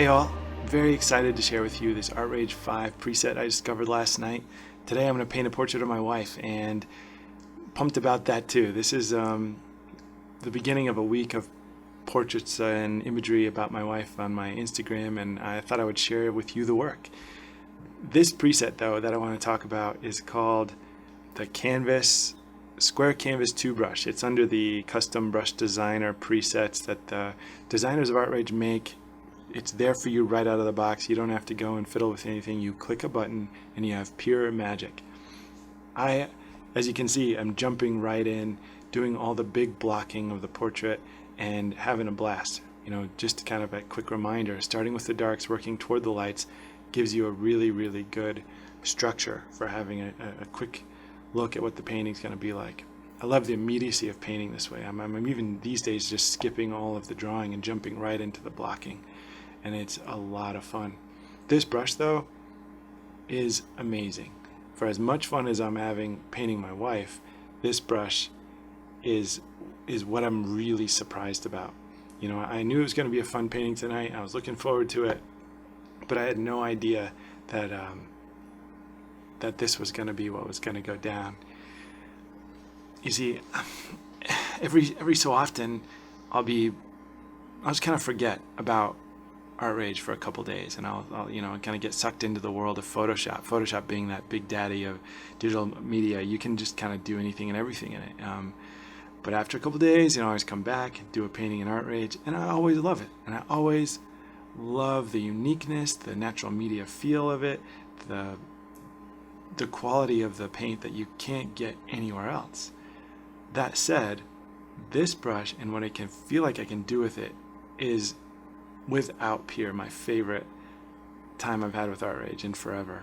Hey all, very excited to share with you this Artrage 5 preset I discovered last night. Today I'm going to paint a portrait of my wife, and pumped about that too. This is the beginning of a week of portraits and imagery about my wife on my Instagram, and I thought I would share with you the work. This preset though that I want to talk about is called the Square Canvas 2 brush. It's under the custom brush designer presets that the designers of Artrage make. It's there for you right out of the box. You don't have to go and fiddle with anything. You click a button and you have pure magic. As you can see, I'm jumping right in, doing all the big blocking of the portrait and having a blast. Just kind of a quick reminder, starting with the darks, working toward the lights, gives you a really, really good structure for having a quick look at what the painting's going to be like. I love the immediacy of painting this way. I'm even these days just skipping all of the drawing and jumping right into the blocking. And it's a lot of fun. This brush though is amazing. For as much fun as I'm having painting my wife, this brush is what I'm really surprised about. I knew it was going to be a fun painting tonight. I was looking forward to it, but I had no idea that that this was going to be what was going to go down. You see, every so often I'll just kind of forget about Artrage for a couple days, and I'll kind of get sucked into the world of Photoshop. Photoshop being that big daddy of digital media, you can just kind of do anything and everything in it. But after a couple days, I always come back, do a painting in Artrage, and I always love it. And I always love the uniqueness, the natural media feel of it, the quality of the paint that you can't get anywhere else. That said, this brush and what I can feel like I can do with it is without peer my favorite time I've had with Artrage in forever.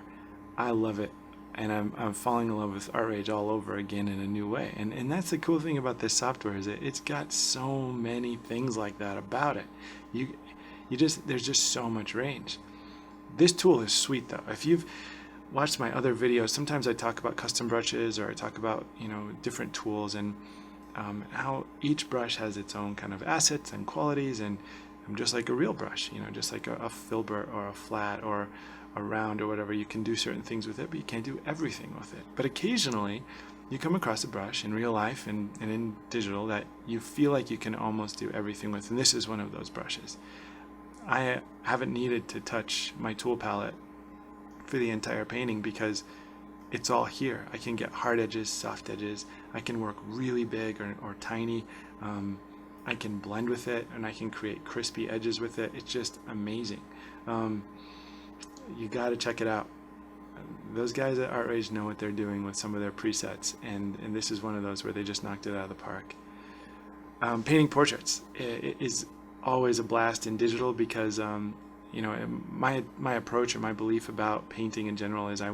I love it, and I'm falling in love with Artrage all over again in a new way. And that's the cool thing about this software, is it's got so many things like that about it. There's just so much range. This tool is sweet though. If you've watched my other videos, sometimes I talk about custom brushes, or I talk about different tools, and how each brush has its own kind of assets and qualities, and just like a real brush, just like a filbert or a flat or a round or whatever, you can do certain things with it, but you can't do everything with it. But occasionally you come across a brush in real life and in digital that you feel like you can almost do everything with, and this is one of those brushes. I haven't needed to touch my tool palette for the entire painting because it's all here. I can get hard edges, soft edges, I can work really big or tiny, I can blend with it, and I can create crispy edges with it. It's just amazing. You got to check it out. Those guys at Artrage know what they're doing with some of their presets, and this is one of those where they just knocked it out of the park. Painting portraits is always a blast in digital because my approach or my belief about painting in general is I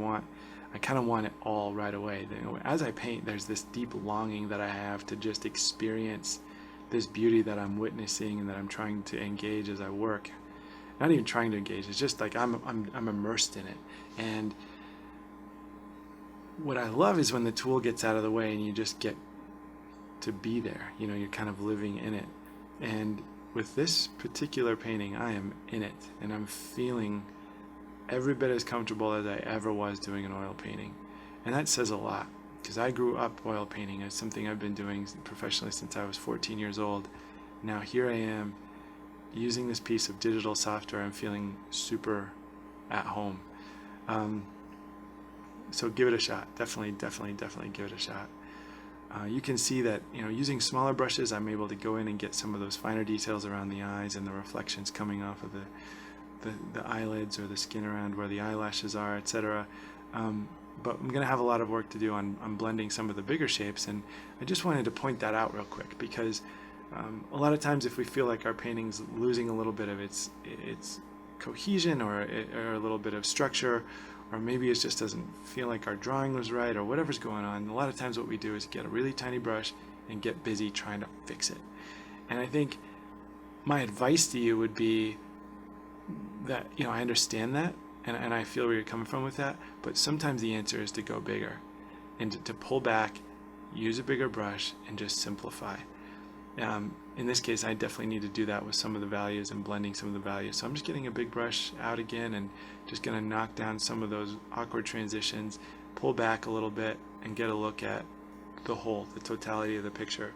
kind of want it all right away. As I paint, there's this deep longing that I have to just experience this beauty that I'm witnessing and that I'm trying to engage as I work. Not even trying to engage, it's just like I'm immersed in it. And what I love is when the tool gets out of the way and you just get to be there. You're kind of living in it. And with this particular painting, I am in it, and I'm feeling every bit as comfortable as I ever was doing an oil painting. And that says a lot, because I grew up oil painting. It's something I've been doing professionally since I was 14 years old. Now here I am using this piece of digital software. I'm feeling super at home. So give it a shot. Definitely give it a shot. You can see that using smaller brushes, I'm able to go in and get some of those finer details around the eyes and the reflections coming off of the eyelids or the skin around where the eyelashes are, etc. But I'm going to have a lot of work to do on blending some of the bigger shapes, and I just wanted to point that out real quick because a lot of times if we feel like our painting's losing a little bit of its cohesion or a little bit of structure, or maybe it just doesn't feel like our drawing was right or whatever's going on, a lot of times what we do is get a really tiny brush and get busy trying to fix it. And I think my advice to you would be that I understand that, and I feel where you're coming from with that, but sometimes the answer is to go bigger and to pull back, use a bigger brush, and just simplify. in this case, I definitely need to do that with some of the values and blending some of the values. So I'm just getting a big brush out again and just going to knock down some of those awkward transitions, pull back a little bit, and get a look at the whole, the totality of the picture.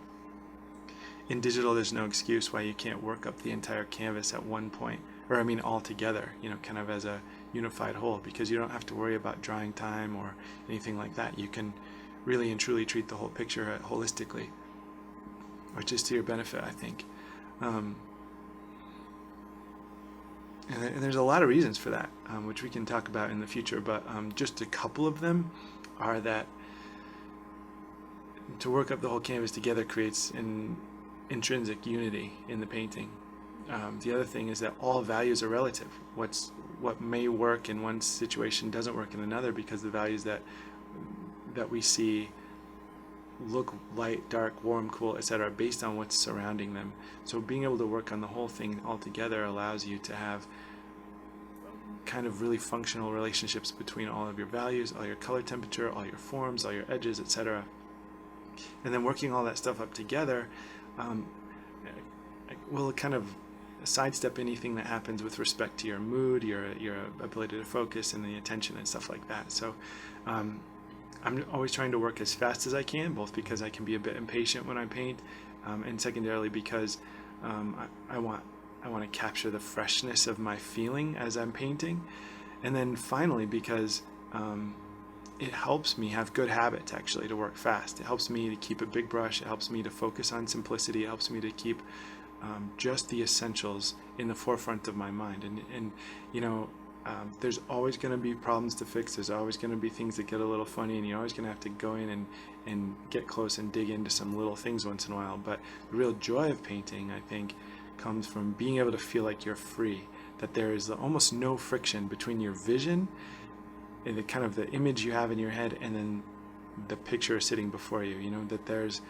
In digital, there's no excuse why you can't work up the entire canvas at one point, or I mean all together, kind of as a unified whole, because you don't have to worry about drying time or anything like that. You can really and truly treat the whole picture holistically, which is to your benefit, I think. And there's a lot of reasons for that, which we can talk about in the future, but just a couple of them are that to work up the whole canvas together creates an intrinsic unity in the painting. The other thing is that all values are relative. What may work in one situation doesn't work in another, because the values that we see look light, dark, warm, cool, etc., based on what's surrounding them. So being able to work on the whole thing all together allows you to have kind of really functional relationships between all of your values, all your color temperature, all your forms, all your edges, etc. And then working all that stuff up together will kind of sidestep anything that happens with respect to your mood, your ability to focus, and the attention and stuff like that. So I'm always trying to work as fast as I can, both because I can be a bit impatient when I paint, and secondarily because I want to capture the freshness of my feeling as I'm painting, and then finally because it helps me have good habits actually to work fast. It helps me to keep a big brush. It helps me to focus on simplicity. It helps me to keep just the essentials in the forefront of my mind. And there's always going to be problems to fix. There's always going to be things that get a little funny, and you're always going to have to go in and get close and dig into some little things once in a while. But the real joy of painting, I think, comes from being able to feel like you're free, that there is almost no friction between your vision and the kind of the image you have in your head and then the picture sitting before you, that there's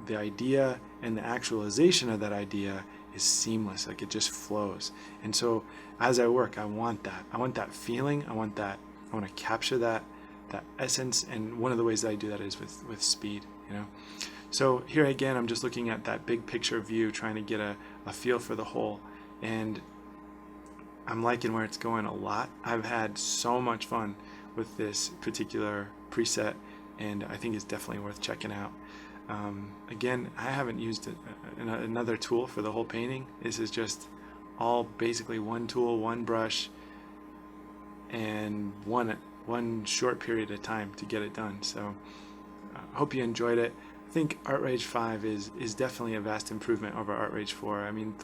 the idea and the actualization of that idea is seamless, like it just flows. And so as I work, I want that feeling. I want to capture that essence, and one of the ways that I do that is with speed. So here again, I'm just looking at that big picture view, trying to get a feel for the whole, and I'm liking where it's going a lot. I've had so much fun with this particular preset, and I think it's definitely worth checking out. Again, I haven't used another tool for the whole painting. This is just all basically one tool, one brush, and one short period of time to get it done. So I hope you enjoyed it. I think Artrage 5 is definitely a vast improvement over Artrage 4. I mean,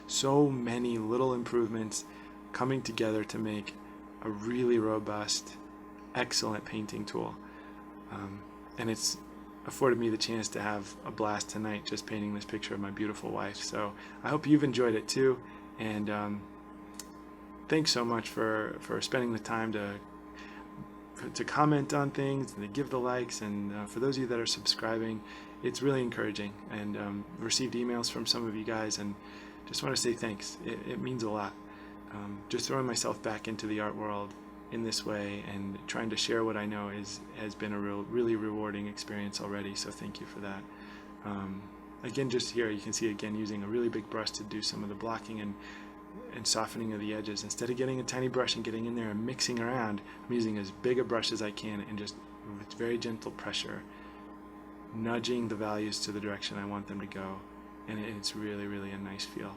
so many little improvements coming together to make a really robust, excellent painting tool. And it's afforded me the chance to have a blast tonight just painting this picture of my beautiful wife. So I hope you've enjoyed it too, and thanks so much for spending the time to comment on things and to give the likes, and for those of you that are subscribing, it's really encouraging, and received emails from some of you guys, and just want to say thanks. It means a lot. Just throwing myself back into the art world in this way and trying to share what I know has been a really rewarding experience already, so thank you for that. Again, just here you can see again using a really big brush to do some of the blocking and softening of the edges. Instead of getting a tiny brush and getting in there and mixing around, I'm using as big a brush as I can and just with very gentle pressure nudging the values to the direction I want them to go, and it's really a nice feel.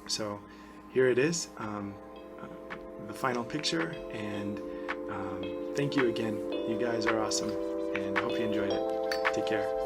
So here it is, the final picture, and thank you again. You guys are awesome, and I hope you enjoyed it. Take care.